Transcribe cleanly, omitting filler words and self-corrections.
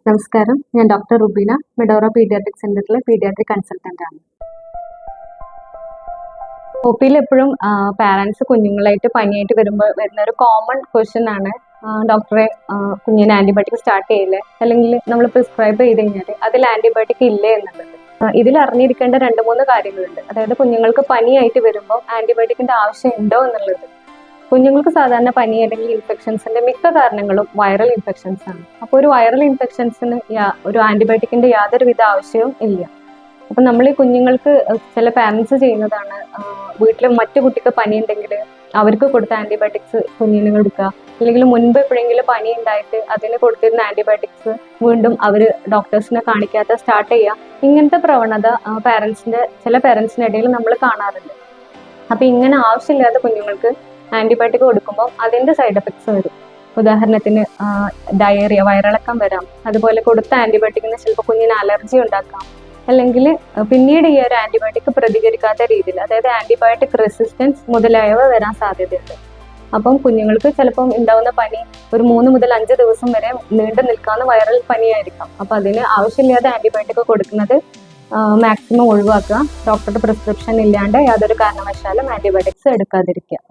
നമസ്കാരം, ഞാൻ doctor Rubina, മെഡോറ paediatric സെന്ററിലെ പീഡിയാട്രിക് കൺസൾട്ടന്റ് ആണ്. ഒപിയിൽ എപ്പോഴും പാരന്റ്സ് കുഞ്ഞുങ്ങളായിട്ട് പനിയായിട്ട് വരുന്ന ഒരു കോമൺ ക്വസ്റ്റ്യൻ ആണ്, ഡോക്ടറെ കുഞ്ഞിന് ആന്റിബയോട്ടിക് സ്റ്റാർട്ട് ചെയ്യില്ലേ, അല്ലെങ്കിൽ നമ്മൾ പ്രിസ്ക്രൈബ് ചെയ്ത് കഴിഞ്ഞാൽ അതിൽ ആന്റിബയോട്ടിക് ഇല്ലേ എന്നുള്ളത്. ഇതിൽ അറിഞ്ഞിരിക്കേണ്ട 2-3 കാര്യങ്ങളുണ്ട്. അതായത് കുഞ്ഞുങ്ങൾക്ക് പനിയായിട്ട് വരുമ്പോൾ ആന്റിബയോട്ടിക്കിന്റെ ആവശ്യം ഉണ്ടോ എന്നുള്ളത്. കുഞ്ഞുങ്ങൾക്ക് സാധാരണ പനി അല്ലെങ്കിൽ ഇൻഫെക്ഷൻസിന്റെ മിക്ക കാരണങ്ങളും വൈറൽ ഇൻഫെക്ഷൻസ് ആണ്. അപ്പോൾ ഒരു വൈറൽ ഇൻഫെക്ഷൻസിന് ഒരു ആന്റിബയോട്ടിക്കിന്റെ യാതൊരുവിധ ആവശ്യവും ഇല്ല. അപ്പം നമ്മൾ ഈ കുഞ്ഞുങ്ങൾക്ക് ചില പാരന്റ്സ് ചെയ്യുന്നതാണ്, വീട്ടിൽ മറ്റു കുട്ടിക്ക് പനി ഉണ്ടെങ്കിൽ അവർക്ക് കൊടുത്ത ആന്റിബയോട്ടിക്സ് കുഞ്ഞിന് കൊടുക്കുക, അല്ലെങ്കിൽ മുൻപ് എപ്പോഴെങ്കിലും പനി ഉണ്ടായിട്ട് അതിന് കൊടുത്തിരുന്ന ആന്റിബയോട്ടിക്സ് വീണ്ടും അവർ ഡോക്ടേഴ്സിനെ കാണിക്കാത്ത സ്റ്റാർട്ട് ചെയ്യുക. ഇങ്ങനത്തെ പ്രവണത ചില പാരന്റ്സിന്റെ ഇടയിൽ നമ്മൾ കാണാറുണ്ട്. അപ്പം ഇങ്ങനെ ആവശ്യമില്ലാത്ത കുഞ്ഞുങ്ങൾക്ക് ആന്റിബയോട്ടിക് കൊടുക്കുമ്പോൾ അതിന്റെ സൈഡ് എഫക്ട്സ് വരും. ഉദാഹരണത്തിന് ഡയറിയ, വയറിളക്കം വരാം. അതുപോലെ കൊടുത്ത ആന്റിബയോട്ടിക്കിന് ചിലപ്പോൾ കുഞ്ഞിന് അലർജി ഉണ്ടാക്കാം, അല്ലെങ്കിൽ പിന്നീട് ഈ ഒരു ആന്റിബയോട്ടിക് പ്രതികരിക്കാത്ത രീതിയിൽ, അതായത് ആന്റിബയോട്ടിക് റെസിസ്റ്റൻസ് മുതലായവ വരാൻ സാധ്യതയുണ്ട്. അപ്പം കുഞ്ഞുങ്ങൾക്ക് ചിലപ്പം ഉണ്ടാവുന്ന പനി ഒരു 3 മുതൽ 5 ദിവസം വരെ നീണ്ടു നിൽക്കാവുന്ന വൈറൽ പനിയായിരിക്കാം. അപ്പം അതിന് ആവശ്യമില്ലാതെ ആന്റിബയോട്ടിക് കൊടുക്കുന്നത് മാക്സിമം ഒഴിവാക്കുക. ഡോക്ടറുടെ പ്രിസ്ക്രിപ്ഷൻ ഇല്ലാണ്ട് യാതൊരു കാരണവശാലും ആന്റിബയോട്ടിക്സ് എടുക്കാതിരിക്കുക.